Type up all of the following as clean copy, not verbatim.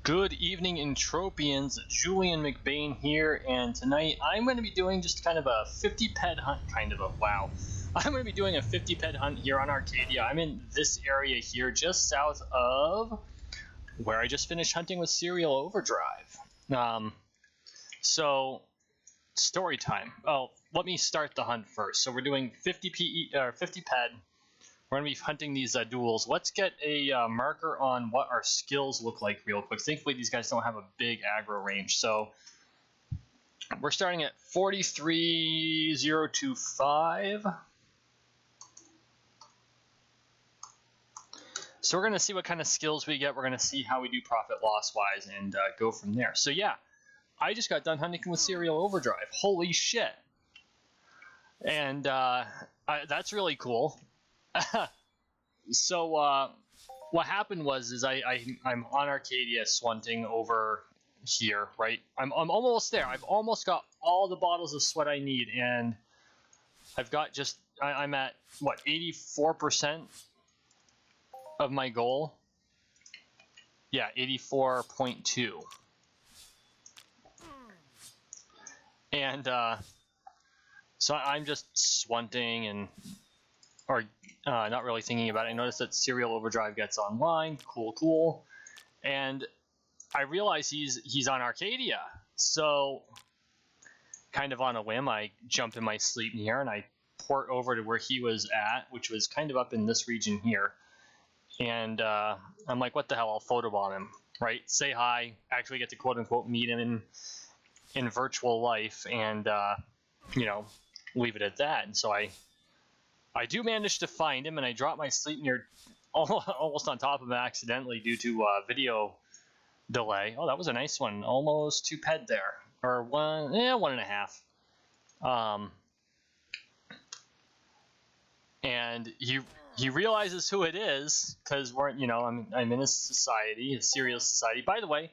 Good evening, Entropians. Julian McBain here, and tonight I'm going to be doing just kind of a 50 pet hunt, I'm going to be doing a 50 pet hunt here on Arkadia. I'm in this area here, just south of where I just finished hunting with Serial Overdrive. So, story time. Oh, let me start the hunt first. So we're doing 50 pet. We're going to be hunting these duels. Let's get a marker on what our skills look like real quick. Thankfully, these guys don't have a big aggro range. So we're starting at 43,025. So we're going to see what kind of skills we get. We're going to see how we do profit loss wise and go from there. So yeah, I just got done hunting with Serial Overdrive. Holy shit. And that's really cool. So what happened was I'm on Arkadia swunting over here, right? I'm almost there. I've almost got all the bottles of sweat I need, and I've got I'm at what, 84% of my goal. Yeah, 84.2. And so I'm just swunting and not really thinking about it. I noticed that Serial Overdrive gets online. Cool. And I realize he's on Arkadia. So, kind of on a whim, I jump in my sleep here and I port over to where he was at, which was kind of up in this region here. And I'm like, what the hell? I'll photobomb him, right? Say hi. Actually get to quote unquote meet him in virtual life, and leave it at that. And so I do manage to find him, and I drop my sleep near almost on top of him accidentally due to video delay. Oh, that was a nice one. Almost 2 ped there, or 1.5. And he realizes who it is because I'm in a society, a Serial society. By the way,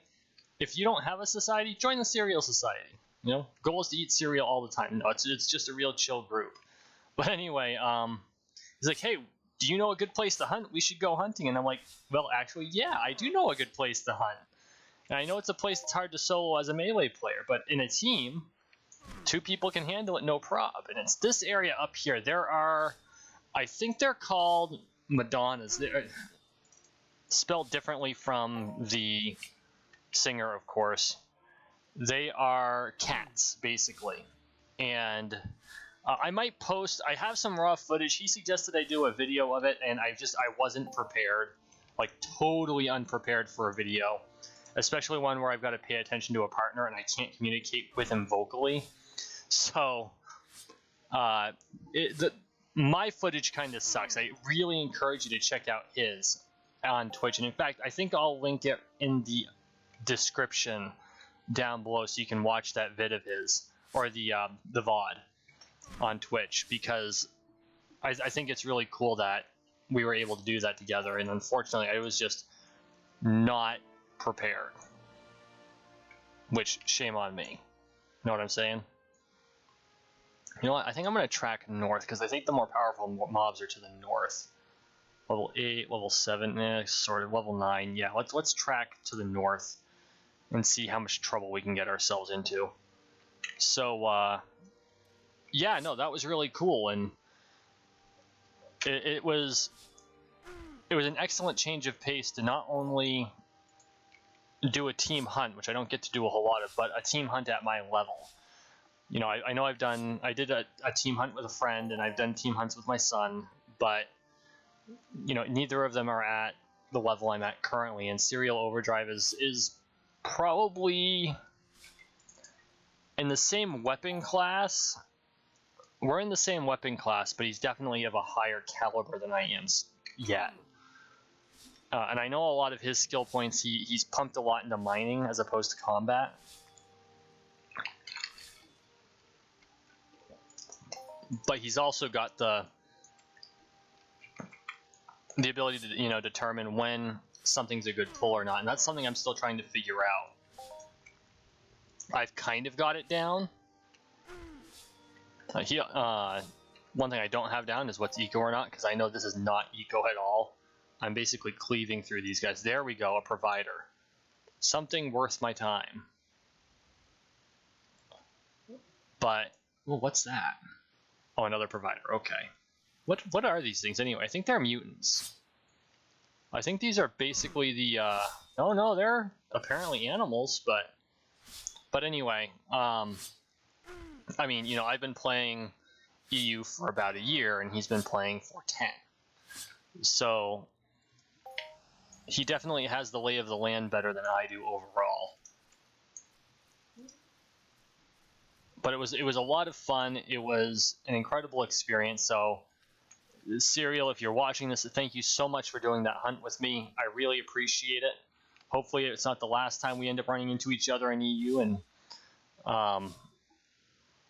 if you don't have a society, join the Serial society. Goal is to eat cereal all the time. No, it's just a real chill group. But anyway, he's like, hey, do you know a good place to hunt? We should go hunting. And I'm like, well, actually, yeah, I do know a good place to hunt. And I know it's a place that's hard to solo as a melee player, but in a team, 2 people can handle it no prob. And it's this area up here. There are, I think they're called Madonnas. They're spelled differently from the singer, of course. They are cats, basically. And I might post, I have some raw footage. He suggested I do a video of it, and I wasn't prepared, like totally unprepared for a video, especially one where I've got to pay attention to a partner and I can't communicate with him vocally. So, my footage kind of sucks. I really encourage you to check out his on Twitch. And in fact, I think I'll link it in the description down below so you can watch that vid of his, or the VOD on Twitch, because I think it's really cool that we were able to do that together, and unfortunately I was just not prepared, which shame on me. Know what I'm saying? You know what, I think I'm going to track north, because I think the more powerful mobs are to the north. Level 8, level 7, sort of, level 9, yeah, let's track to the north and see how much trouble we can get ourselves into. So, yeah, no, that was really cool, and it was an excellent change of pace to not only do a team hunt, which I don't get to do a whole lot of, but a team hunt at my level. I know I did a team hunt with a friend, and I've done team hunts with my son, but neither of them are at the level I'm at currently, and Serial Overdrive is probably in the same weapon class. We're in the same weapon class, but he's definitely of a higher caliber than I am yet. And I know a lot of his skill points, he's pumped a lot into mining as opposed to combat. But he's also got the ability to determine when something's a good pull or not, and that's something I'm still trying to figure out. I've kind of got it down. One thing I don't have down is what's eco or not, because I know this is not eco at all. I'm basically cleaving through these guys. There we go, a provider. something worth my time. But, well, what's that? Oh, another provider. Okay. What are these things anyway? I think they're mutants. I think these are basically the, oh no, they're apparently animals, but anyway, I mean, you know, I've been playing EU for about a year, and he's been playing for 10. So, he definitely has the lay of the land better than I do overall. But it was a lot of fun. It was an incredible experience, so... Serial, if you're watching this, thank you so much for doing that hunt with me. I really appreciate it. Hopefully it's not the last time we end up running into each other in EU, and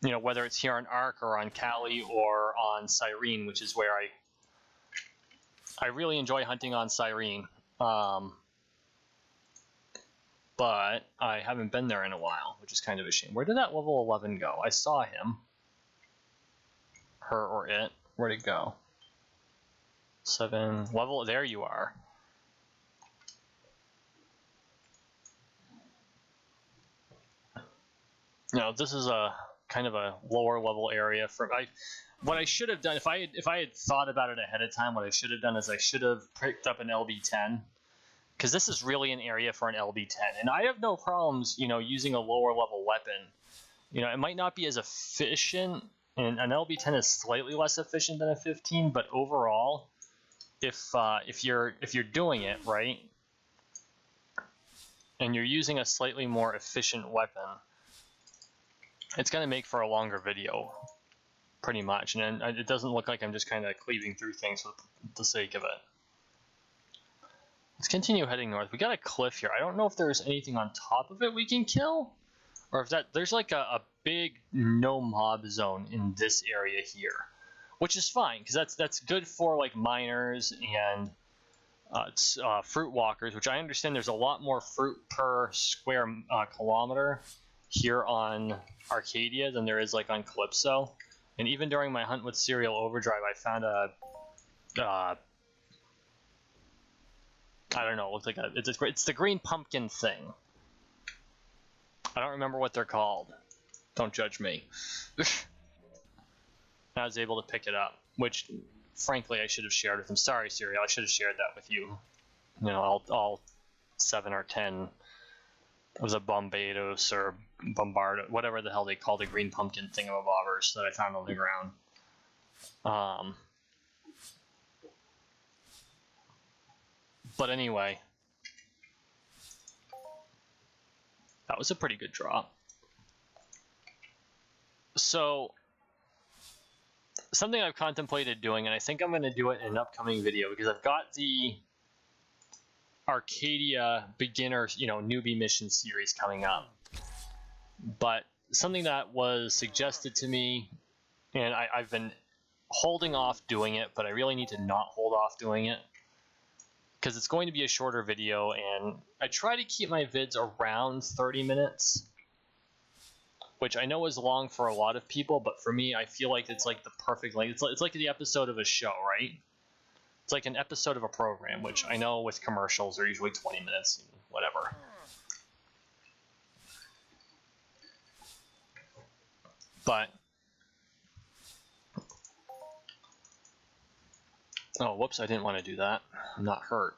you know, whether it's here on Ark or on Cali or on Cyrene, which is where I really enjoy hunting on Cyrene. But I haven't been there in a while, which is kind of a shame. Where did that level 11 go? I saw him. Her or it. Where'd it go? 7 level, there you are. No, this is a kind of a lower level area for what I should have done if I had thought about it ahead of time. What I should have done is I should have picked up an LB10, because this is really an area for an LB10, and I have no problems, you know, using a lower level weapon. You know, it might not be as efficient, and an LB10 is slightly less efficient than a 15, but overall, if you're doing it right and you're using a slightly more efficient weapon, it's going to make for a longer video, pretty much. And it doesn't look like I'm just kind of cleaving through things for the sake of it. Let's continue heading north. We got a cliff here. I don't know if there's anything on top of it we can kill, or if there's like a big no mob zone in this area here. Which is fine, because that's good for like miners and fruit walkers, which I understand there's a lot more fruit per square kilometer here on Arkadia than there is like on Calypso. And even during my hunt with Serial Overdrive, I found a I don't know, it looks like it's the green pumpkin thing. I don't remember what they're called. Don't judge me. I was able to pick it up, which, frankly, I should have shared with him. Sorry, Serial, I should have shared that with you. You know, all 7 or 10 was a Bombardos or Bombardo, whatever the hell they call the green pumpkin thingamabobbers that I found on the ground. But anyway, that was a pretty good drop. So... something I've contemplated doing, and I think I'm going to do it in an upcoming video, because I've got the Arkadia beginner, you know, newbie mission series coming up. But something that was suggested to me, and I've been holding off doing it, but I really need to not hold off doing it, because it's going to be a shorter video, and I try to keep my vids around 30 minutes. Which I know is long for a lot of people, but for me, I feel like it's like the perfect length. It's like the episode of a show, right? It's like an episode of a program, which I know with commercials are usually 20 minutes, and whatever. But, oh, whoops, I didn't want to do that. I'm not hurt.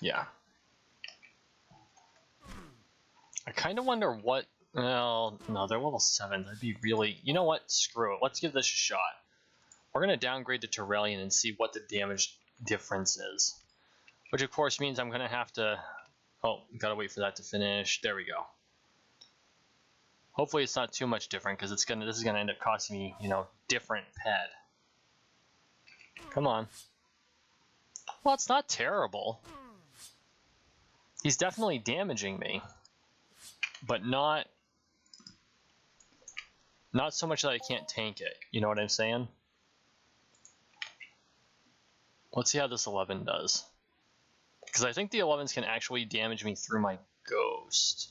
Yeah. I kind of wonder what... well, no, they're level 7. That'd be really... you know what? Screw it. Let's give this a shot. We're going to downgrade to Turelian and see what the damage difference is. Which, of course, means I'm going to have to... oh, gotta wait for that to finish. There we go. Hopefully it's not too much different, because this is going to end up costing me, you know, different ped. Come on. Well, it's not terrible. He's definitely damaging me. But not so much that I can't tank it. You know what I'm saying? Let's see how this 11 does. Because I think the 11s can actually damage me through my ghost.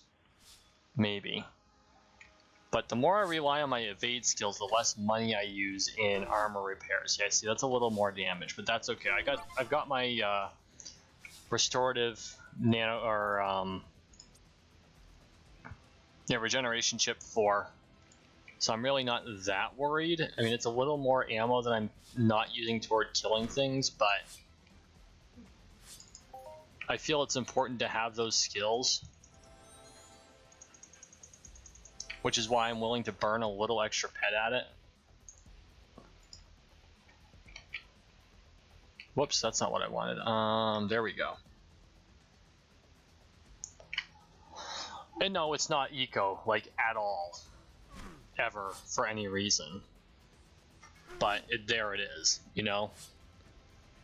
Maybe. But the more I rely on my evade skills, the less money I use in armor repairs. Yeah, see, that's a little more damage, but that's okay. I've got my restorative nano or regeneration chip 4. So I'm really not that worried. I mean, it's a little more ammo that I'm not using toward killing things, but I feel it's important to have those skills, which is why I'm willing to burn a little extra pet at it. Whoops, that's not what I wanted. There we go. And no, it's not eco, like, at all. Ever, for any reason. But there it is, you know?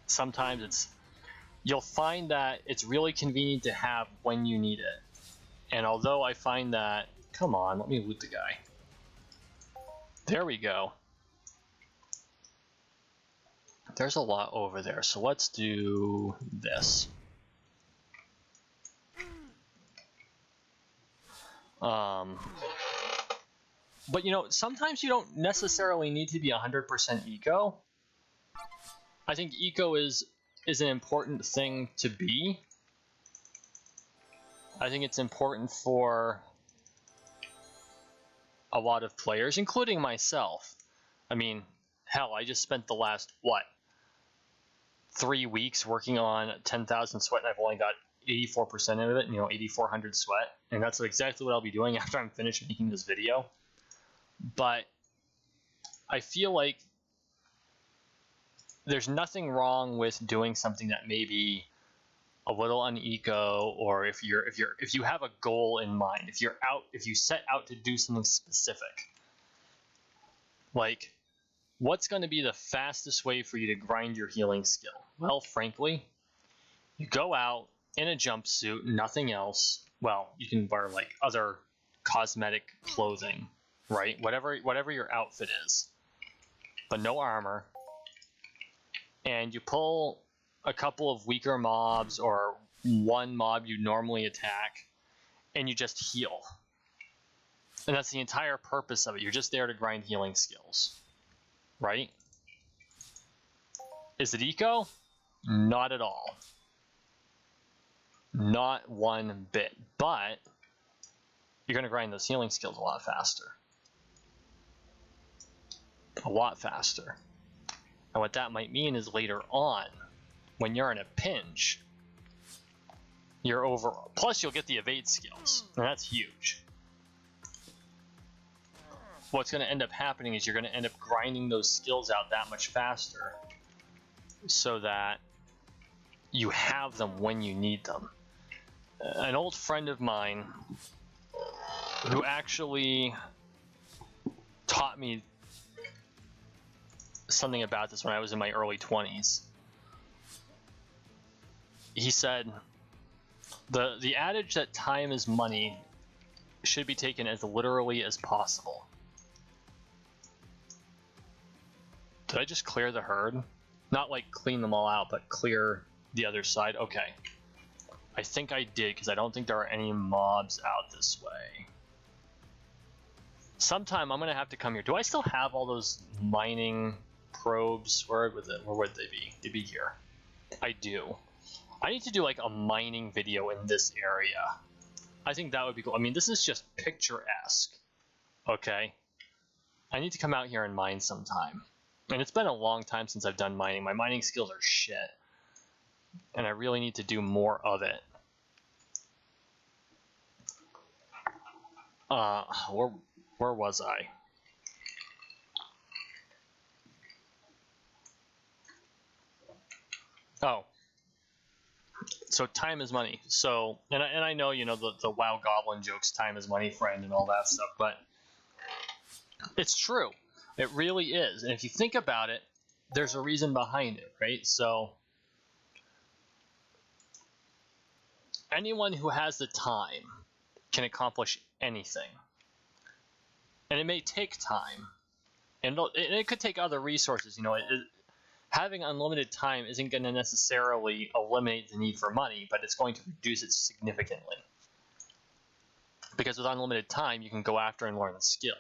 Sometimes you'll find that it's really convenient to have when you need it. And although I find that, come on, let me loot the guy. There we go. There's a lot over there, so let's do this. But you know, sometimes you don't necessarily need to be 100% eco. I think eco is an important thing to be. I think it's important for a lot of players, including myself. I mean, hell, I just spent the last, what, 3 weeks working on 10,000 sweat, and I've only got 84% of it, you know, 8,400 sweat. And that's exactly what I'll be doing after I'm finished making this video. But I feel like there's nothing wrong with doing something that may be a little uneco, or if you have a goal in mind, if you set out to do something specific. Like, what's going to be the fastest way for you to grind your healing skill? Well, frankly, you go out in a jumpsuit, nothing else. Well, you can wear like other cosmetic clothing, right? Whatever your outfit is, but no armor. And you pull a couple of weaker mobs or one mob you normally attack, and you just heal. And that's the entire purpose of it. You're just there to grind healing skills, right? Is it eco? Not at all. Not one bit. But you're going to grind those healing skills a lot faster. A lot faster. And what that might mean is later on, when you're in a pinch, you're over. Plus, you'll get the evade skills, and that's huge. What's going to end up happening is you're going to end up grinding those skills out that much faster, so that you have them when you need them. An old friend of mine who actually taught me something about this when I was in my early 20s. He said, the adage that time is money should be taken as literally as possible. Did I just clear the herd? Not like clean them all out, but clear the other side? Okay. I think I did, because I don't think there are any mobs out this way. Sometime I'm going to have to come here. Do I still have all those mining probes? Where would they be? They'd be here. I do. I need to do like a mining video in this area. I think that would be cool. I mean, this is just picturesque. Okay? I need to come out here and mine sometime. And it's been a long time since I've done mining. My mining skills are shit. And I really need to do more of it. Where was I? Oh. So time is money. So, and I know, you know, the WoW Goblin jokes, time is money, friend, and all that stuff, but it's true. It really is. And if you think about it, there's a reason behind it, right? So anyone who has the time can accomplish anything. And it may take time. And it could take other resources. You know, having unlimited time isn't going to necessarily eliminate the need for money, but it's going to reduce it significantly. Because with unlimited time, you can go after and learn the skill.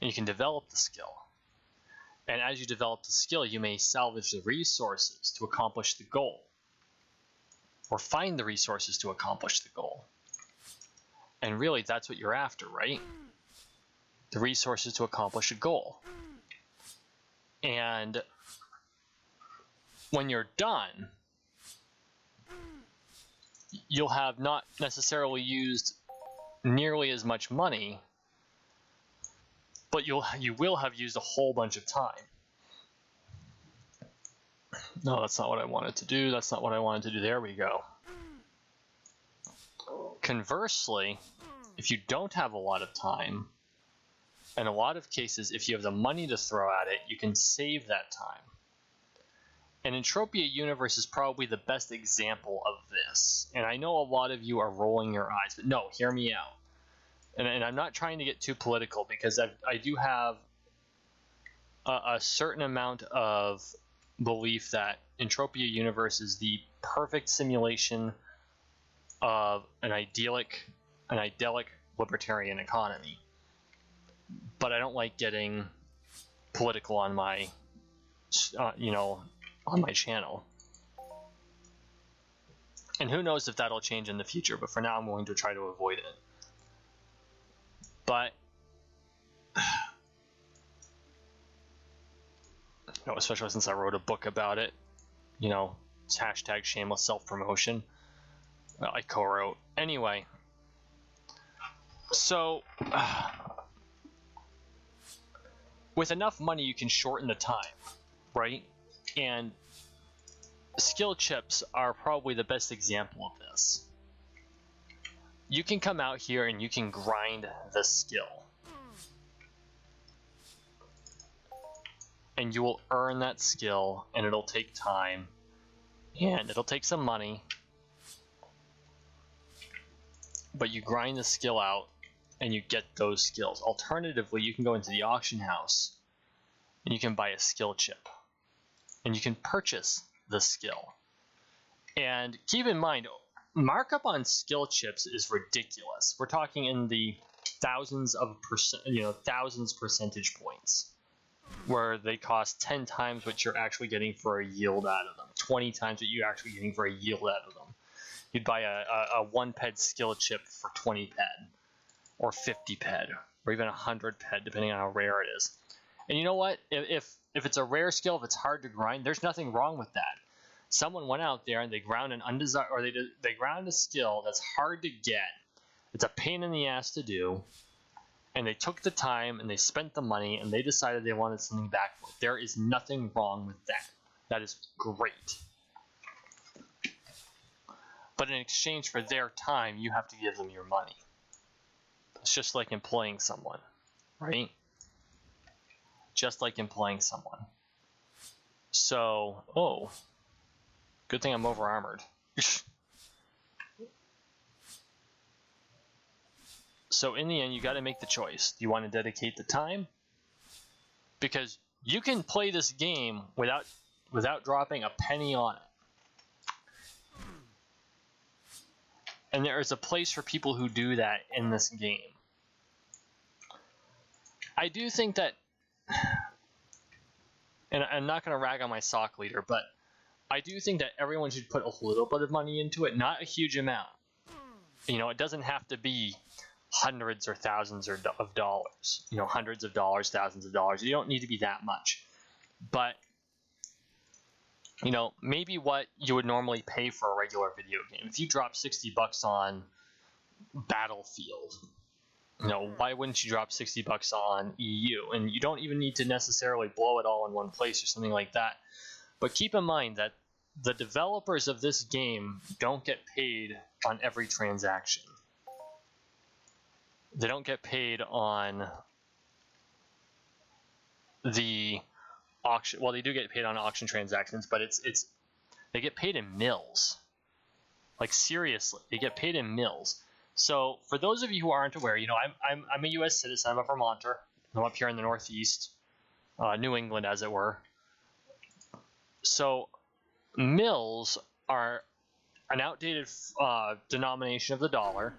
And you can develop the skill. And as you develop the skill, you may salvage the resources to accomplish the goal. or find the resources to accomplish the goal. And really, that's what you're after, right? The resources to accomplish a goal. And when you're done, you'll have not necessarily used nearly as much money, but you will have used a whole bunch of time. No, that's not what I wanted to do. That's not what I wanted to do. There we go. Conversely, if you don't have a lot of time, in a lot of cases, if you have the money to throw at it, you can save that time. And Entropia Universe is probably the best example of this. And I know a lot of you are rolling your eyes, but no, hear me out. And I'm not trying to get too political, because I do have a certain amount of belief that Entropia Universe is the perfect simulation of an idyllic libertarian economy. But I don't like getting political on my, on my channel. And who knows if that'll change in the future, but for now I'm going to try to avoid it. But, especially since I wrote a book about it, it's hashtag shameless self-promotion. I co-wrote. Anyway, so with enough money you can shorten the time, right? And skill chips are probably the best example of this. You can come out here and you can grind the skill. And you will earn that skill, and it'll take time, and it'll take some money. But you grind the skill out, and you get those skills. Alternatively, you can go into the auction house, and you can buy a skill chip. And you can purchase the skill. And keep in mind, markup on skill chips is ridiculous. We're talking in the thousands percentage points, where they cost 10 times what you're actually getting for a yield out of them, 20 times what you're actually getting for a yield out of them. You'd buy a 1 ped skill chip for 20 ped, or 50 ped, or even 100 ped, depending on how rare it is. And you know what? If it's a rare skill, if it's hard to grind, there's nothing wrong with that. Someone went out there and they ground they ground a skill that's hard to get. It's a pain in the ass to do. And they took the time and they spent the money and they decided they wanted something back for it. There is nothing wrong with that. That is great. But in exchange for their time, you have to give them your money. It's just like employing someone, right? Just like employing someone. So, good thing I'm over armored. So in the end, you got to make the choice. Do you want to dedicate the time? Because you can play this game without dropping a penny on it. And there is a place for people who do that in this game. I do think that, and I'm not going to rag on my sock leader, but I do think that everyone should put a little bit of money into it, not a huge amount. It doesn't have to be hundreds or thousands of dollars. Hundreds of dollars, thousands of dollars. You don't need to be that much. But, maybe what you would normally pay for a regular video game. If you drop $60 on Battlefield, why wouldn't you drop $60 on EU? And you don't even need to necessarily blow it all in one place or something like that. But keep in mind that the developers of this game don't get paid on every transaction. They don't get paid on the auction. Well, they do get paid on auction transactions, but they get paid in mils. Like, seriously, they get paid in mils. So for those of you who aren't aware, I'm a U.S. citizen. I'm a Vermonter. I'm up here in the Northeast, New England, as it were. So mils are an outdated denomination of the dollar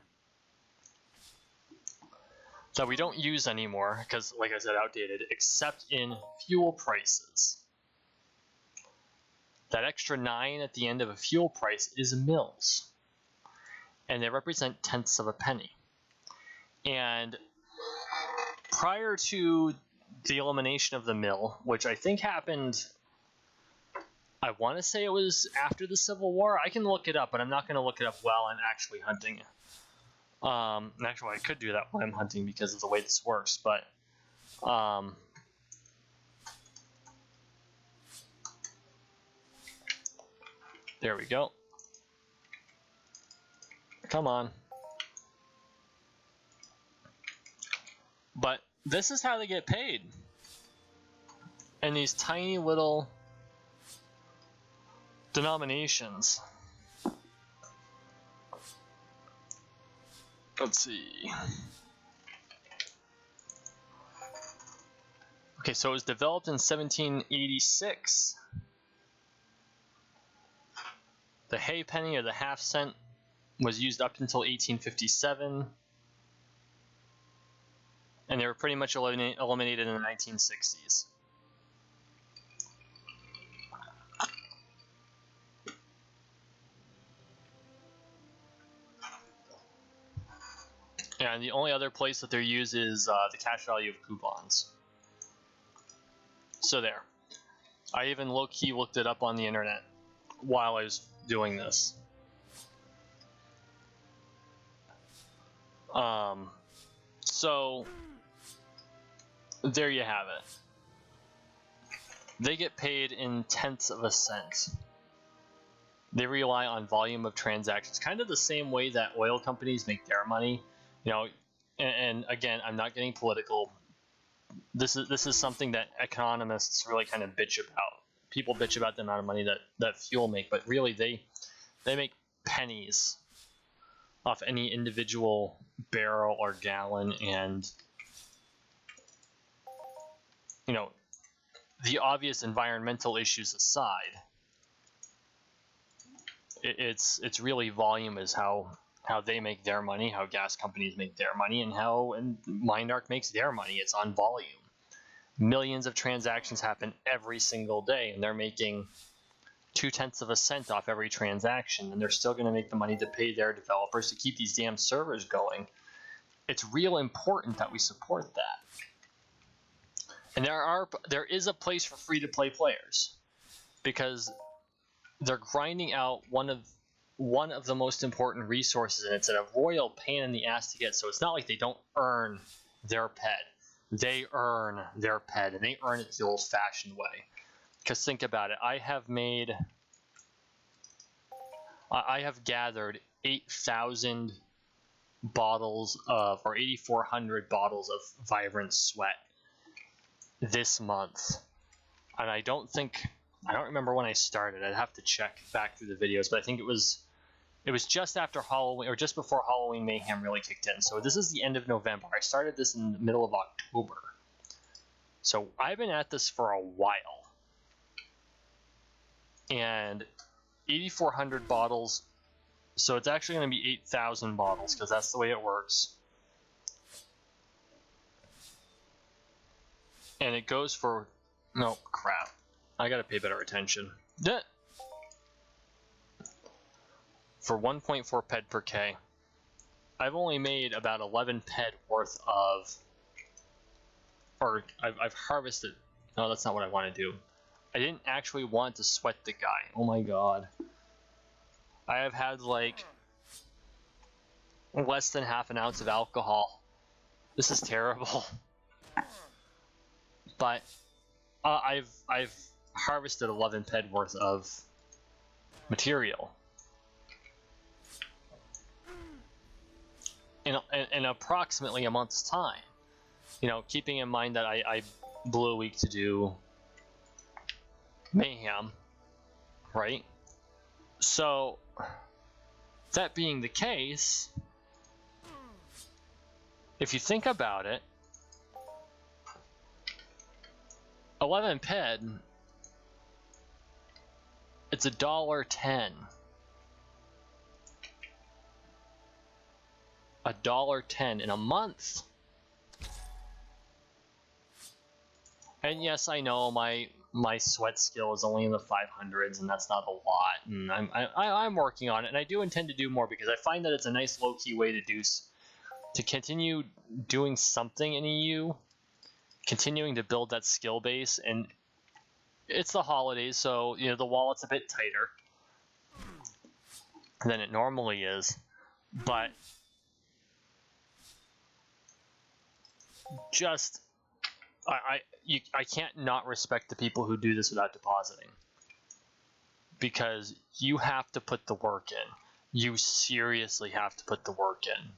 that we don't use anymore because, like I said, outdated, except in fuel prices. That extra 9 at the end of a fuel price is mils, and they represent tenths of a penny. And prior to the elimination of the mill, which I think happened, I want to say it was after the Civil War. I can look it up, but I'm not going to look it up while I'm actually hunting. Actually, I could do that while I'm hunting because of the way this works, but there we go. Come on. But this is how they get paid. And these tiny little denominations. Let's see. Okay, so it was developed in 1786. The halfpenny or the half cent was used up until 1857. And they were pretty much eliminated in the 1960s. And the only other place that they're used is the cash value of coupons. So there. I even low-key looked it up on the internet while I was doing this. So there you have it. They get paid in tenths of a cent. They rely on volume of transactions, kind of the same way that oil companies make their money. You know, and again, I'm not getting political. This is something that economists really kind of bitch about. People bitch about the amount of money that fuel make, but really they make pennies off any individual barrel or gallon. And you know, the obvious environmental issues aside, it's really volume is how they make their money, how gas companies make their money, and how MindArk makes their money. It's on volume. Millions of transactions happen every single day, and they're making 0.2 of a cent off every transaction, and they're still going to make the money to pay their developers to keep these damn servers going. It's real important that we support that. And there is a place for free-to-play players, because they're grinding out one of the most important resources, and it's a royal pain in the ass to get. So it's not like they don't earn their ped. They earn their ped, and they earn it the old-fashioned way. Because think about it. I have gathered 8,000 bottles of, or 8,400 bottles of Vibrant Sweat this month. And I don't remember when I started. I'd have to check back through the videos, but I think it was just after Halloween, or just before Halloween Mayhem really kicked in. So this is the end of November. I started this in the middle of October. So I've been at this for a while. And 8,400 bottles, so it's actually going to be 8,000 bottles, because that's the way it works. And it goes for, no, crap. I gotta pay better attention. For 1.4 ped per K. I've only made about 11 ped worth of, or I've harvested. No, that's not what I want to do. I didn't actually want to sweat the guy. Oh my god. I have had like less than half an ounce of alcohol. This is terrible. But I've harvested 11 ped worth of material in approximately a month's time. You know, keeping in mind that I blew a week to do Mayhem, right? So, that being the case, if you think about it, 11 ped, it's $1.10. $1.10 in a month. And yes, I know my my sweat skill is only in the 500s, and that's not a lot. And I'm working on it, and I do intend to do more because I find that it's a nice low-key way to continue doing something in EU, continuing to build that skill base. And it's the holidays, so you know the wallet's a bit tighter than it normally is, but just I can't not respect the people who do this without depositing, because you have to put the work in. You seriously have to put the work in,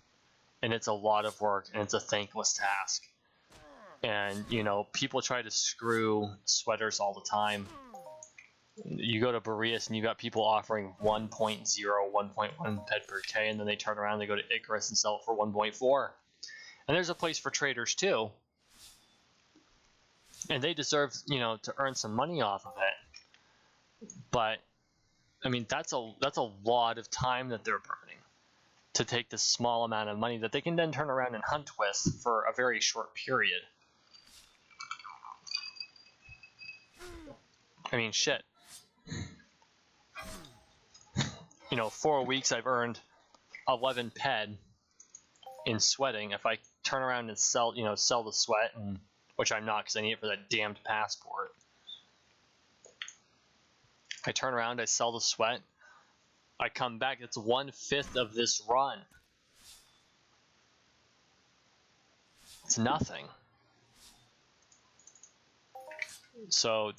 and it's a lot of work, and it's a thankless task. And you know, people try to screw sweaters all the time. You go to Boreas and you got people offering 1.0, 1.1 ped per K, and then they turn around and they go to Icarus and sell it for 1.4. And there's a place for traders too, and they deserve, you know, to earn some money off of it. But I mean, that's a lot of time that they're burning to take this small amount of money that they can then turn around and hunt with for a very short period. I mean, shit. You know, 4 weeks I've earned 11 ped in sweating. If I turn around and sell the sweat, and which I'm not because I need it for that damned passport. I turn around, I sell the sweat, I come back, it's 1/5 of this run. It's nothing. So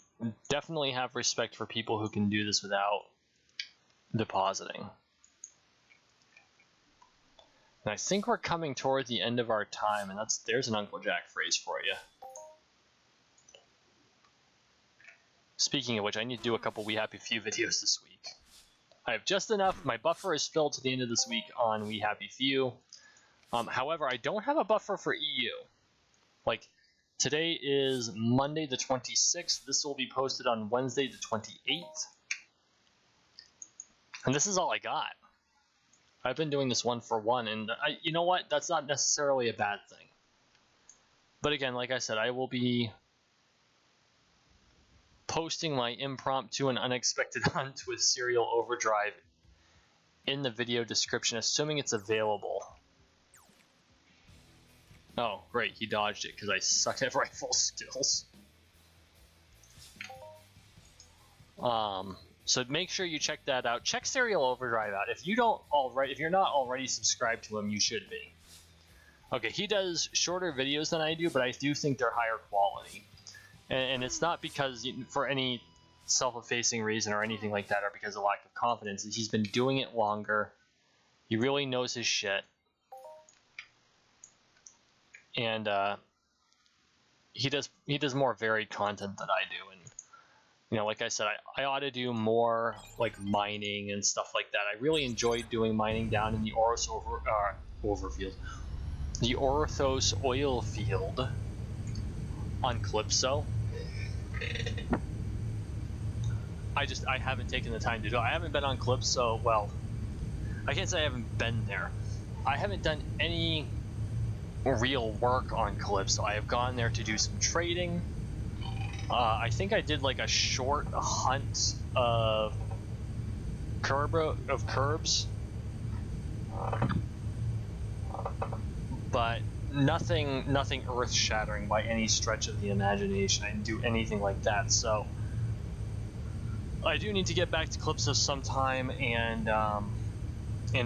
definitely have respect for people who can do this without depositing. And I think we're coming toward the end of our time, and there's an Uncle Jack phrase for you. Speaking of which, I need to do a couple We Happy Few videos this week. I have just enough. My buffer is filled to the end of this week on We Happy Few. However, I don't have a buffer for EU. Like, today is Monday the 26th. This will be posted on Wednesday the 28th. And this is all I got. I've been doing this one for one, and you know what? That's not necessarily a bad thing. But again, like I said, I will be posting my impromptu and unexpected hunt with Serial Overdrive in the video description, assuming it's available. Oh, great, he dodged it because I suck at rifle skills. So make sure you check that out. Check Serial Overdrive out. If you're not already subscribed to him, you should be. Okay, he does shorter videos than I do, but I do think they're higher quality. And it's not because for any self-effacing reason or anything like that, or because of lack of confidence. He's been doing it longer. He really knows his shit. And he does more varied content than I do. And you know, like I said, I ought to do more like mining and stuff like that. I really enjoyed doing mining down in the Orthos oil field on Calypso. I haven't taken the time to do it. I haven't been on Calypso. Well, I can't say I haven't been there. I haven't done any real work on Calypso. I have gone there to do some trading. I think I did like a short hunt of curbs, but nothing earth-shattering by any stretch of the imagination. I didn't do anything like that, so I do need to get back to Calypso sometime and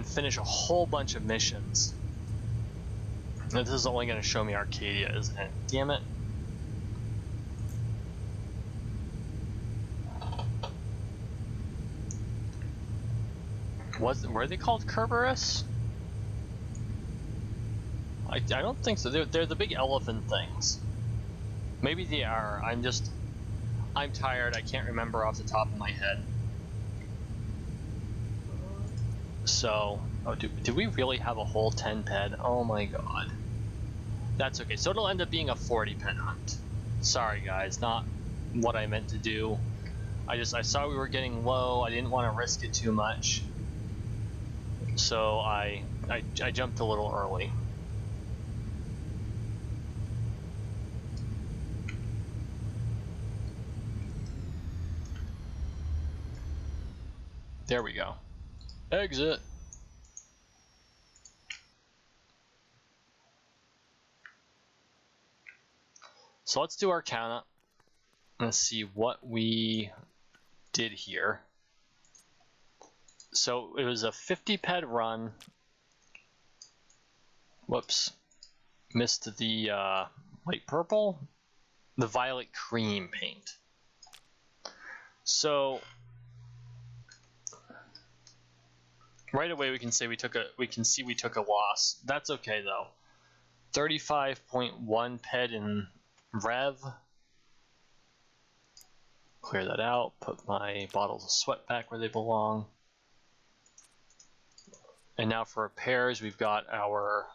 finish a whole bunch of missions. Now, this is only going to show me Arkadia, isn't it? Damn it. Were they called Kerberos? I don't think so. They're the big elephant things. Maybe they are. I'm tired. I can't remember off the top of my head. So, do we really have a whole 10 ped? Oh my god. That's okay. So it'll end up being a 40 ped hunt. Sorry guys, not what I meant to do. I saw we were getting low. I didn't want to risk it too much. So I jumped a little early. There we go. Exit. So let's do Arkadia. Let's see what we did here. So it was a 50 ped run. Whoops. Missed the light purple. The violet cream paint. So right away we can see we took a loss. That's okay though. 35.1 ped in Rev. Clear that out. Put my bottles of sweat back where they belong. And now for repairs, we've got our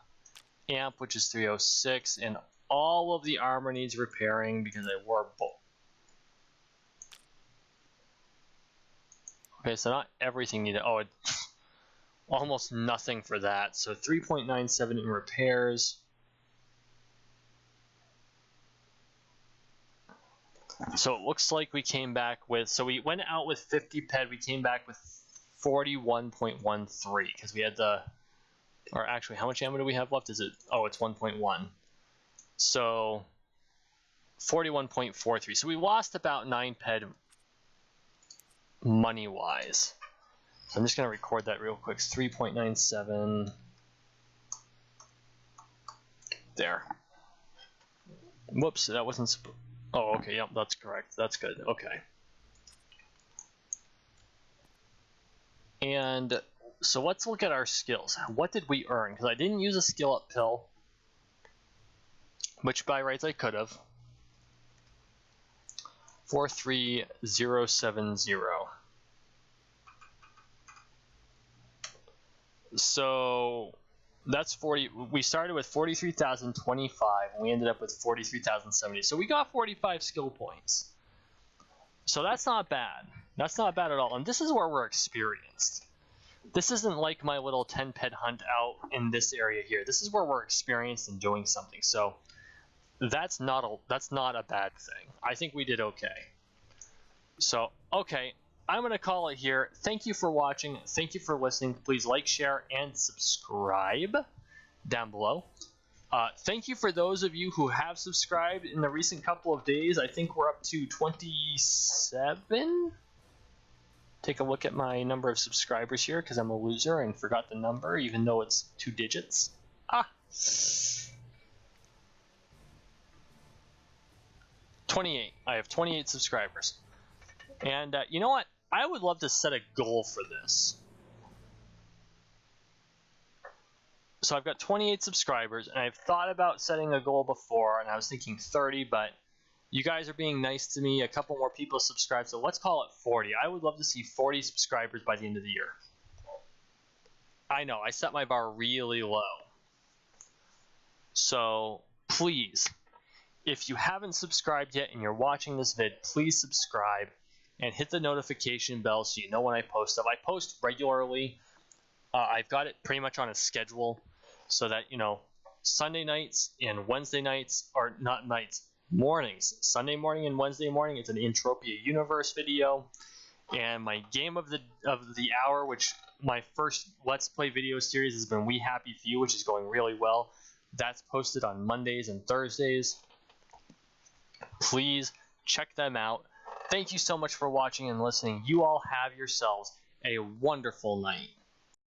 amp, which is 306, and all of the armor needs repairing because I wore both. Okay, so not everything needed. Oh, almost nothing for that. So 3.97 in repairs. So it looks like we came back with, so we went out with 50 ped, we came back with 41.13 because we had the, or actually how much ammo do we have left? Is it, oh, it's 1.1. So 41.43. So we lost about 9 ped money wise. So I'm just going to record that real quick. It's 3.97. There. Whoops, that wasn't supposed. Oh, okay, yep, that's correct. That's good. Okay. And so let's look at our skills. What did we earn? Because I didn't use a skill up pill, which by rights I could have. 43070. So that's 40. We started with 43,025 and we ended up with 43,070. So we got 45 skill points. So that's not bad. That's not bad at all. And this is where we're experienced. This isn't like my little 10 ped hunt out in this area here. This is where we're experienced in doing something. So that's not a bad thing. I think we did okay. So, okay. I'm going to call it here. Thank you for watching. Thank you for listening. Please like, share, and subscribe down below. Thank you for those of you who have subscribed in the recent couple of days. I think we're up to 27. Take a look at my number of subscribers here because I'm a loser and forgot the number even though it's 2 digits. 28. I have 28 subscribers. And you know what? I would love to set a goal for this. So I've got 28 subscribers, and I've thought about setting a goal before, and I was thinking 30, but you guys are being nice to me. A couple more people subscribed, so let's call it 40. I would love to see 40 subscribers by the end of the year. I know, I set my bar really low. So please, if you haven't subscribed yet and you're watching this vid, please subscribe. And hit the notification bell so you know when I post stuff. I post regularly. I've got it pretty much on a schedule so that, you know, Sunday nights and Wednesday nights, or not nights, mornings. Sunday morning and Wednesday morning, it's an Entropia Universe video. And my game of the hour, which my first Let's Play video series has been We Happy Few, which is going really well. That's posted on Mondays and Thursdays. Please check them out. Thank you so much for watching and listening. You all have yourselves a wonderful night.